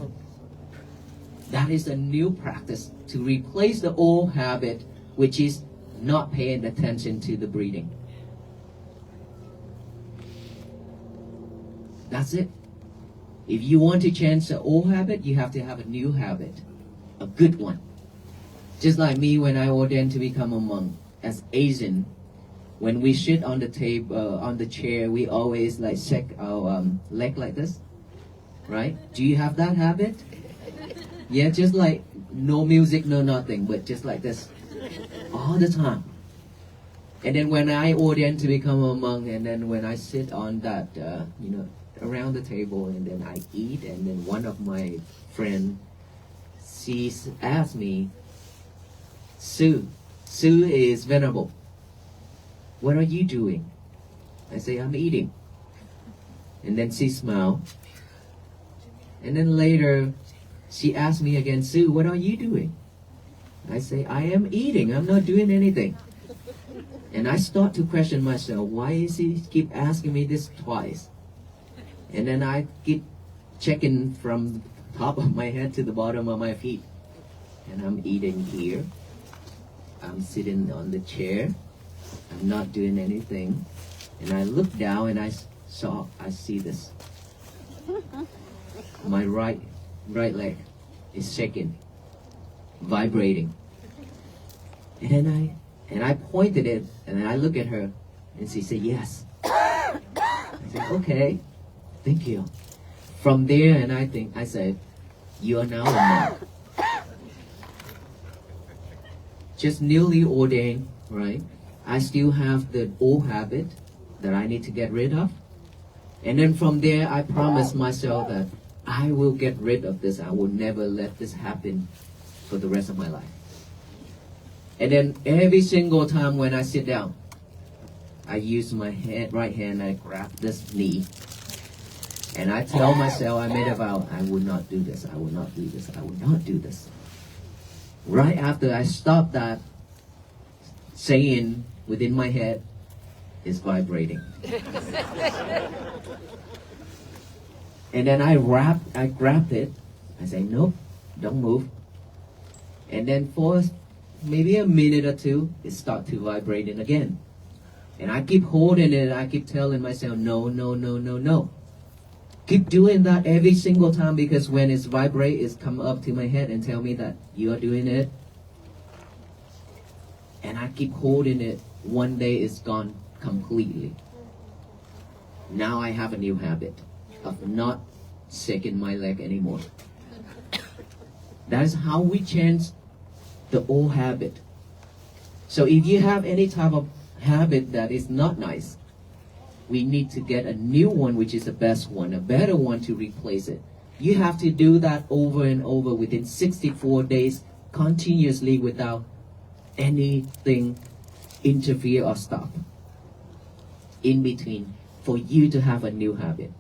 That is a new practice to replace the old habit, which is not paying attention to the breathing. That's it. If you want to change the old habit, you have to have a new habit, a good one. Just like me when I ordained to become a monk, as Asian, when we sit on the table, on the chair, we always like check our leg like this, right? Do you have that habit? Yeah, just like no music, no nothing, but just like this, all the time. And then when I ordained to become a monk, and then when I sit on that, around the table, and then I eat, and then one of my friends, she asked me, Sue is venerable. What are you doing? I say, I'm eating. And then she smiled. And then later, she asked me again, Sue, what are you doing? I say, I am eating. I'm not doing anything. And I start to question myself, why is he keep asking me this twice? And then I keep checking from the top of my head to the bottom of my feet. And I'm eating here. I'm sitting on the chair. I'm not doing anything. And I look down and I see this. My right leg is shaking, vibrating. And I pointed it and I look at her and she said, yes. I said, okay, thank you. From there, and I said, you are now a monk. Just newly ordained, right? I still have the old habit that I need to get rid of. And then from there, I promised myself that I will get rid of this. I will never let this happen for the rest of my life. And then every single time when I sit down, I use my right hand, I grab this knee. And I tell myself, I made a vow, I will not do this, I will not do this, I will not do this. Right after I stop that, saying within my head is vibrating. And then I grabbed it. I say, nope, don't move. And then for maybe a minute or two, it start to vibrating again. And I keep holding it, I keep telling myself, no, no, no, no, no. Keep doing that every single time, because when it's vibrate, it's come up to my head and tell me that you are doing it. And I keep holding it. One day it's gone completely. Now I have a new habit of not shaking my leg anymore. That is how we change the old habit. So if you have any type of habit that is not nice, we need to get a new one, which is the best one, a better one to replace it. You have to do that over and over within 64 days continuously without anything interfere or stop in between for you to have a new habit.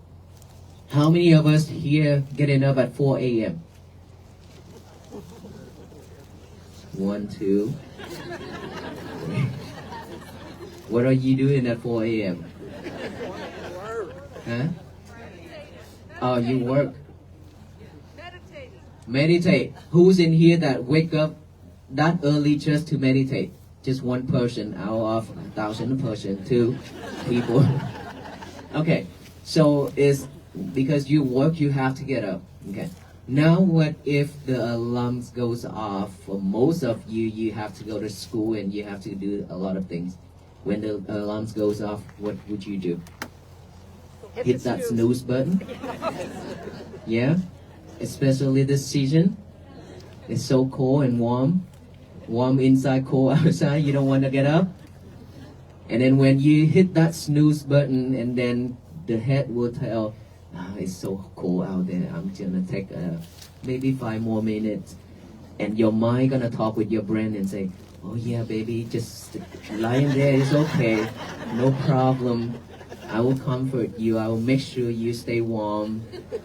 How many of us here getting up at 4 a.m.? 1, 2. What are you doing at 4 a.m.? Huh? Oh, you work. Meditate. Who's in here that wake up that early just to meditate? Just one person out of 1,000 person, 2 people. Okay, so it's because you work, you have to get up. Okay. Now what if the alarm goes off? For most of you, you have to go to school and you have to do a lot of things. When the alarm goes off, what would you do? Hit that snooze button? Yeah? Especially this season. It's so cold and warm. Warm inside, cold outside. You don't want to get up. And then when you hit that snooze button, and then the head will tell, it's so cold out there. I'm gonna take maybe 5 more minutes. And your mind gonna talk with your brain and say, oh yeah, baby, just lying there is okay. No problem. I will comfort you. I will make sure you stay warm.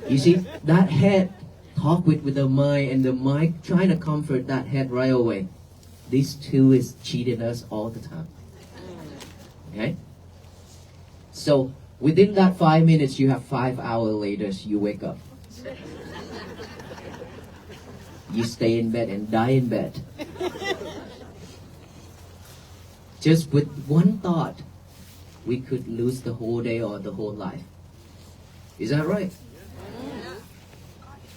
You see, that head talk with the mind, and the mind trying to comfort that head right away. These two is cheating us all the time. Okay? So within that 5 minutes, you have 5 hours later, you wake up. You stay in bed and die in bed. Just with one thought, we could lose the whole day or the whole life. Is that right?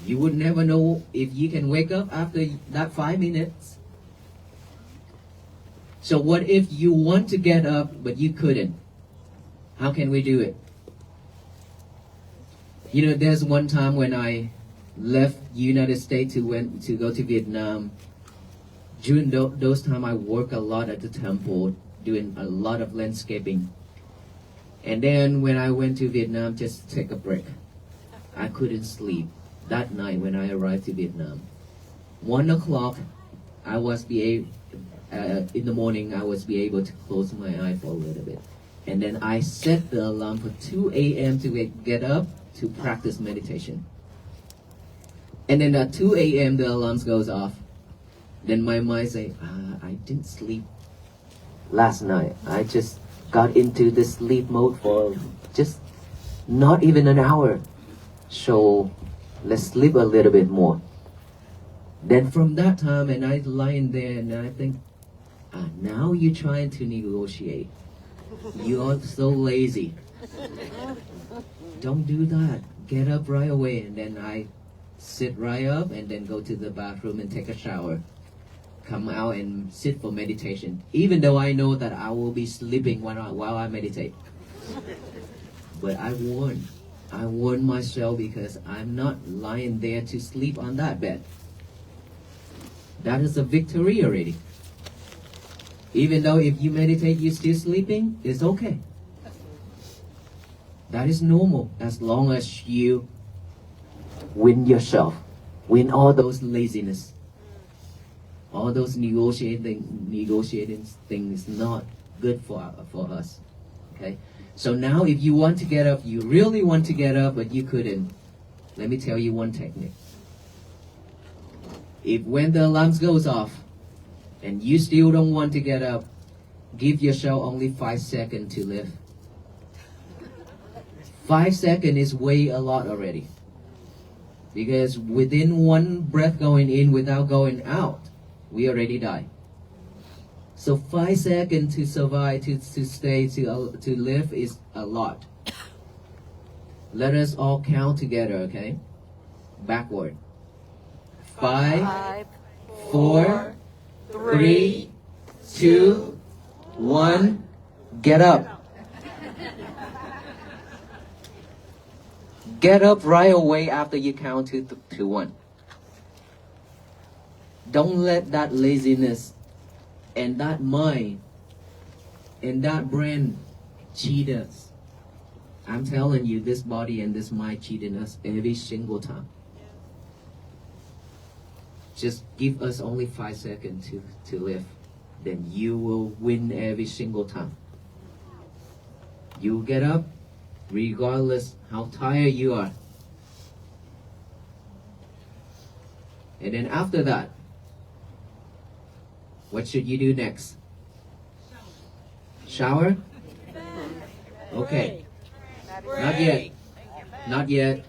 You would never know if you can wake up after that 5 minutes. So what if you want to get up but you couldn't? How can we do it? You know, there's one time when I left United States to go to Vietnam. During those time, I work a lot at the temple, doing a lot of landscaping. And then when I went to Vietnam, just to take a break, I couldn't sleep that night when I arrived to Vietnam. 1 o'clock, I was in the morning, I was able to close my eye for a little bit. And then I set the alarm for 2 a.m. to get up to practice meditation. And then at 2 a.m. the alarm goes off. Then my mind say, I didn't sleep last night. I just got into the sleep mode for just not even an hour. So let's sleep a little bit more. Then from that time, and I lying there and I think, now you're trying to negotiate. You are so lazy. Don't do that. Get up right away. And then I sit right up and then go to the bathroom and take a shower. Come out and sit for meditation. Even though I know that I will be sleeping while I meditate. But I warn myself because I'm not lying there to sleep on that bed. That is a victory already. Even though if you meditate, you're still sleeping, it's okay. That is normal as long as you win yourself, win all those laziness, all those negotiating things not good for us. Okay. So now, if you want to get up, you really want to get up, but you couldn't. Let me tell you one technique. If when the alarm goes off, and you still don't want to get up, give yourself only 5 seconds to live. 5 seconds is way a lot already. Because within one breath going in without going out, we already die. So 5 seconds to survive, to stay, to live is a lot. Let us all count together, okay? Backward. 5, 4, 3, 2, 1. Get up. Get up right away after you count to 1. Don't let that laziness and that mind and that brain cheat us. I'm telling you, this body and this mind cheating us every single time. Just give us only 5 seconds to live. Then you will win every single time. You get up regardless how tired you are. And then after that, what should you do next? Shower? Okay. Not yet. Not yet.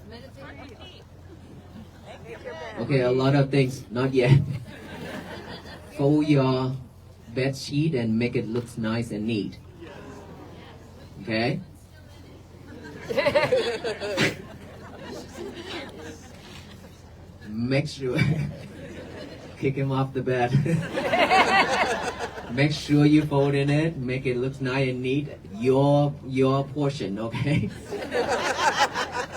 Okay, a lot of things. Not yet. Fold your bed sheet and make it look nice and neat. Okay? Make sure kick him off the bed. Make sure you fold in it, make it look nice and neat. Your portion, okay?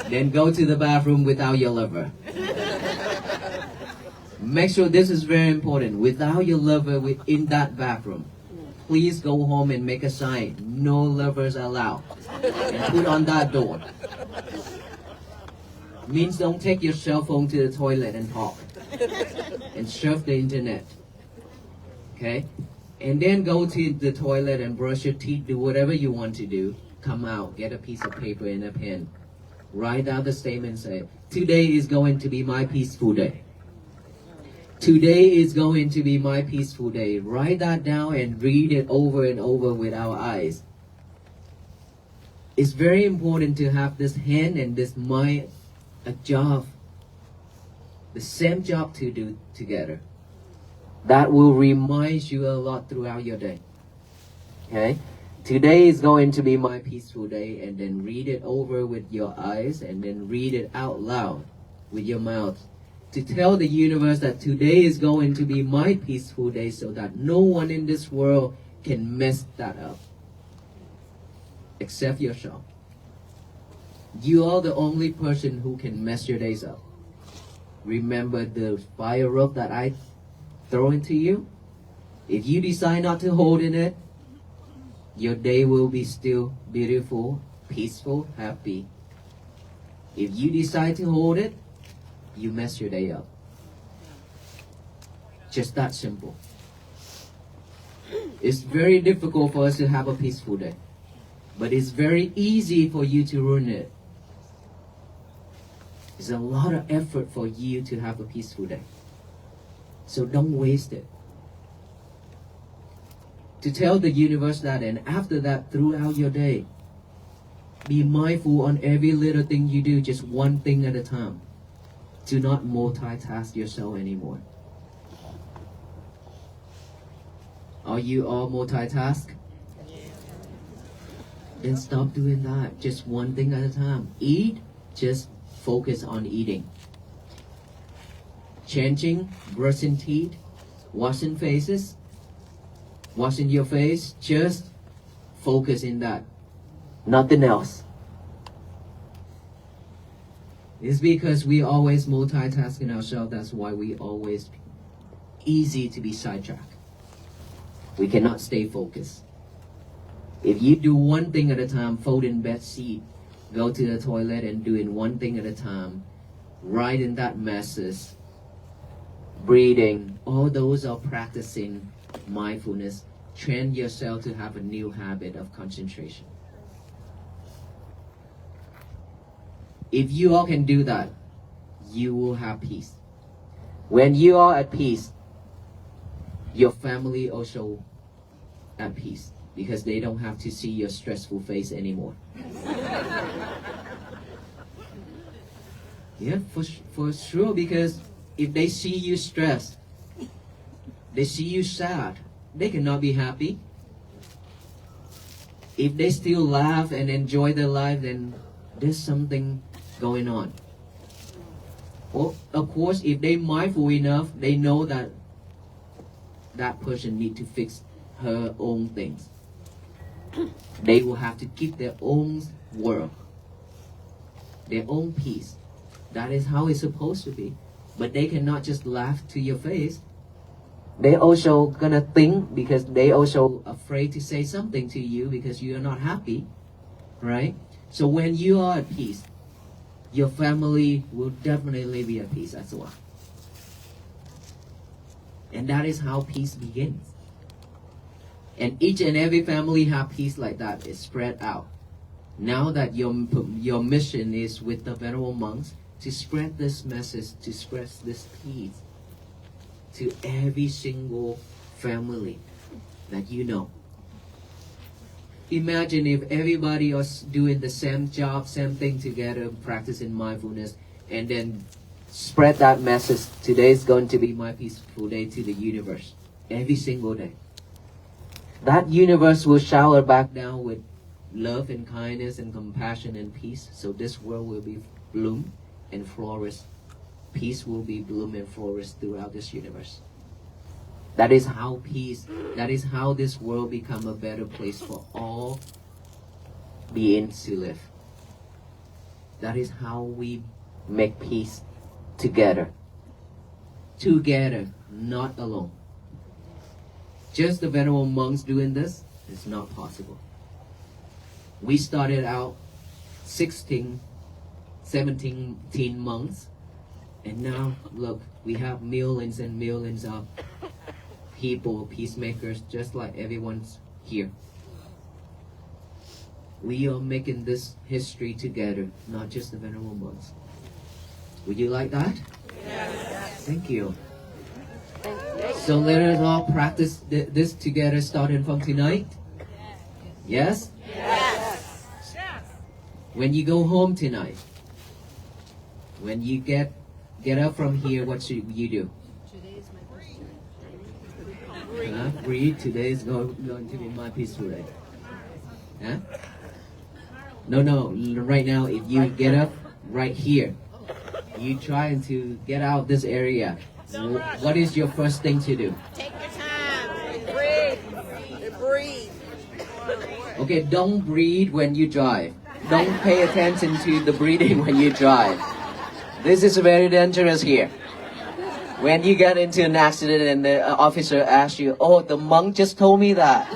Then go to the bathroom without your lover. Make sure this is very important. Without your lover in that bathroom, please go home and make a sign. No lovers allowed. And put on that door. Means don't take your cell phone to the toilet and talk. And surf the internet. Okay? And then go to the toilet and brush your teeth, do whatever you want to do. Come out, get a piece of paper and a pen. Write down the statement and say, today is going to be my peaceful day. Today is going to be my peaceful day. Write that down and read it over and over with our eyes. It's very important to have this hand and this mind a job, the same job to do together. That will remind you a lot throughout your day. Okay? Today is going to be my peaceful day, and then read it over with your eyes and then read it out loud with your mouth. To tell the universe that today is going to be my peaceful day so that no one in this world can mess that up. Except yourself. You are the only person who can mess your days up. Remember the fire rope that I throw into you? If you decide not to hold in it, your day will be still beautiful, peaceful, happy. If you decide to hold it, you mess your day up. Just that simple. It's very difficult for us to have a peaceful day. But it's very easy for you to ruin it. It's a lot of effort for you to have a peaceful day. So don't waste it. To tell the universe that, and after that, throughout your day, be mindful on every little thing you do, just one thing at a time. Do not multitask yourself anymore. Are you all multitask? Then stop doing that. Just one thing at a time. Eat, just focus on eating. Changing, brushing teeth, washing faces, washing your face, just focus in that. Nothing else. It's because we always multitasking ourselves. That's why we always easy to be sidetracked. We cannot stay focused. If you do one thing at a time, fold in bed sheet, go to the toilet and doing one thing at a time, write in that messes, breathing, all those are practicing mindfulness. Train yourself to have a new habit of concentration. If you all can do that, you will have peace. When you are at peace, your family also at peace, because they don't have to see your stressful face anymore. Yeah, for sure, because if they see you stressed, they see you sad, they cannot be happy. If they still laugh and enjoy their life, then there's something going on. Well, of course, if they're mindful enough, they know that that person need to fix her own things. They will have to keep their own world, their own peace. That is how it's supposed to be. But they cannot just laugh to your face. They also gonna think, because they also afraid to say something to you because you are not happy, right? So when you are at peace, your family will definitely be at peace as well. And that is how peace begins. And each and every family have peace like that. It's spread out. Now that your mission is with the venerable monks to spread this message, to spread this peace to every single family that you know. Imagine if everybody was doing the same job, same thing together, practicing mindfulness, and then spread that message. Today is going to be my peaceful day to the universe. Every single day. That universe will shower back down with love and kindness and compassion and peace. So this world will be bloom and flourish. Peace will be bloom and flourish throughout this universe. That is how peace, that is how this world become a better place for all beings to live. That is how we make peace together. Together, not alone. Just the venerable monks doing this is not possible. We started out 16, 17 monks, and now look, we have millions and millions of people, peacemakers, just like everyone's here. We are making this history together, not just the venerable monks. Would you like that? Yes. Thank you. So let us all practice this together starting from tonight. Yes? Yes. When you go home tonight, when you get up from here, what should you do? Breathe. Today is going to be my peaceful day. Huh? No. Right now, if you get up right here, you trying to get out of this area. What is your first thing to do? Take your time. Breathe. Okay, don't breathe when you drive. Don't pay attention to the breathing when you drive. This is very dangerous here. When you get into an accident and the officer asks you, oh, the monk just told me that.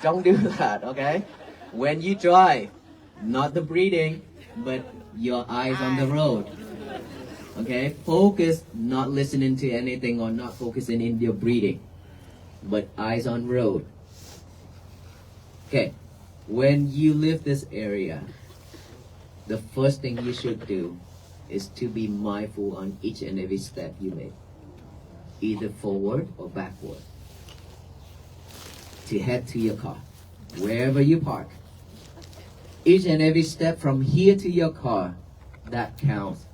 Don't do that, okay? When you drive, not the breathing, but your eyes on the road. Okay? Focus, not listening to anything or not focusing in your breathing, but eyes on road. Okay, when you leave this area, the first thing you should do is to be mindful on each and every step you make, either forward or backward, to head to your car, wherever you park. Each and every step from here to your car, that counts.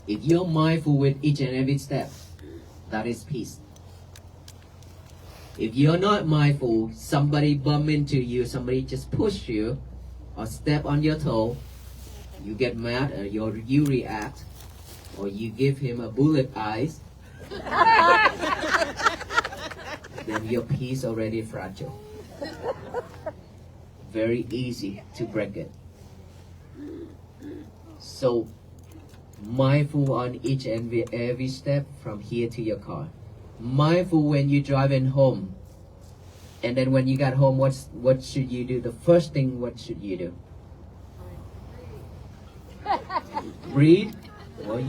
If you're mindful with each and every step, that is peace. If you're not mindful, somebody bump into you, somebody just push you, or step on your toe, you get mad, or you react, or you give him a bullet eyes, then your peace already fragile. Very easy to break it. So, mindful on each and every step from here to your car. Mindful when you're driving home. And then when you got home, what should you do? The first thing, what should you do? Breathe? Well,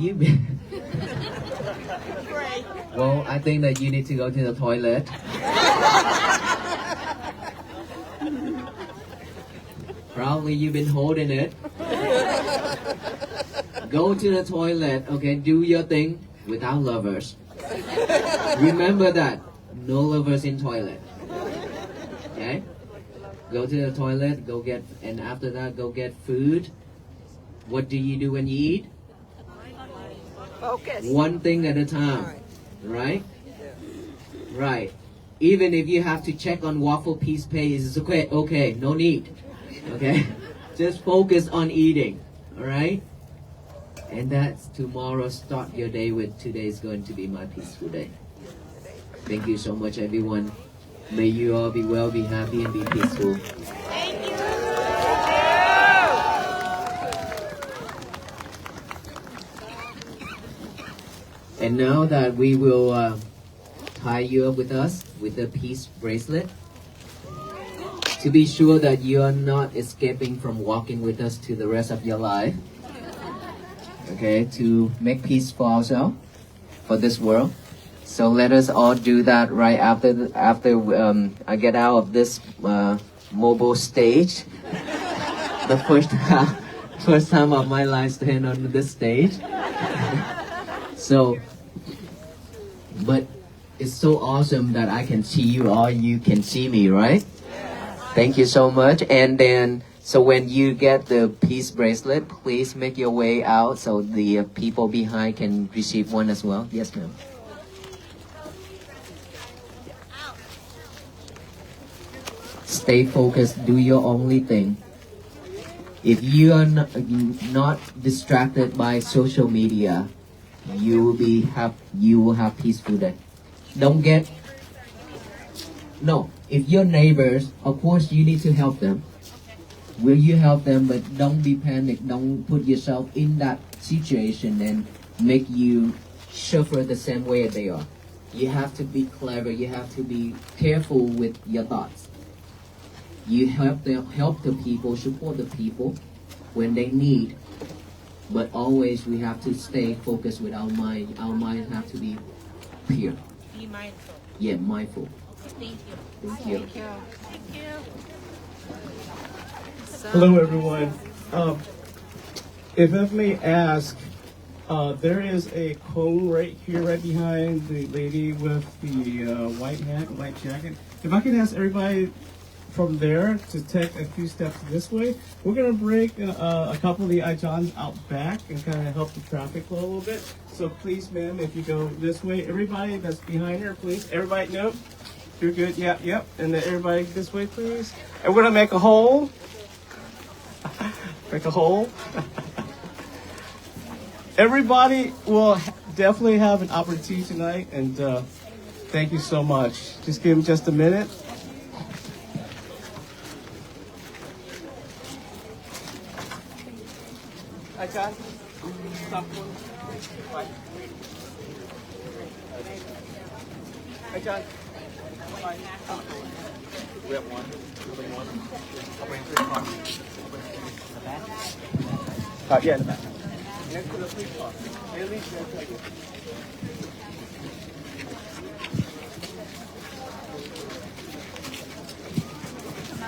well, I think that you need to go to the toilet. Probably you've been holding it. Go to the toilet, okay? Do your thing without lovers. Remember that. No lovers in toilet. Okay? Go to the toilet, and after that, go get food. What do you do when you eat? Focus. One thing at a time, right? Right. Even if you have to check on Waffle Peace page, it's okay. Okay, no need. Okay? Just focus on eating. Alright? And that's tomorrow. Start your day with today is going to be my peaceful day. Thank you so much, everyone. May you all be well, be happy, and be peaceful. And now that we will tie you up with us with the peace bracelet, to be sure that you are not escaping from walking with us to the rest of your life. Okay, to make peace for ourselves, for this world. So let us all do that right after I get out of this mobile stage. The first time of my life stand on this stage. So, but it's so awesome that I can see you all. You can see me, right? Thank you so much. And then, so when you get the peace bracelet, please make your way out so the people behind can receive one as well. Yes, ma'am. Stay focused. Do your only thing. If you are not distracted by social media, you will have peaceful day. Don't get no. If your neighbors, of course, you need to help them. Will you help them? But don't be panicked. Don't put yourself in that situation and make you suffer the same way they are. You have to be clever. You have to be careful with your thoughts. You help the people, support the people when they need. But always we have to stay focused with our mind. Our mind have to be pure. Be mindful. Yeah, mindful. Thank you. Thank you. Thank you. Hello, everyone. If I may ask, there is a cone right here, right behind the lady with the white hat, white jacket. If I could ask everybody from there to take a few steps this way, we're gonna break a couple of the icons out back and kind of help the traffic flow a little bit. So please, ma'am, if you go this way, everybody that's behind her, please. Everybody, nope. You're good. Yep, yep. And then everybody this way, please. And we're gonna make a hole. Make a hole. Everybody will definitely have an opportunity tonight, and thank you so much. Just give them just a minute. Hi, John. Stop. Hi, John. We have one. I'll bring 3 o'clock. The back? Yeah, in the back. Next to the 3 o'clock. Haley,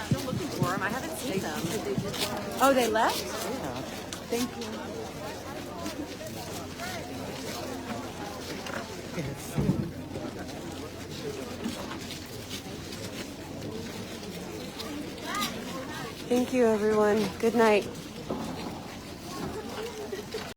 Still looking for them. I haven't seen them. Oh, they left? Yeah. Thank you. Thank you, everyone. Good night.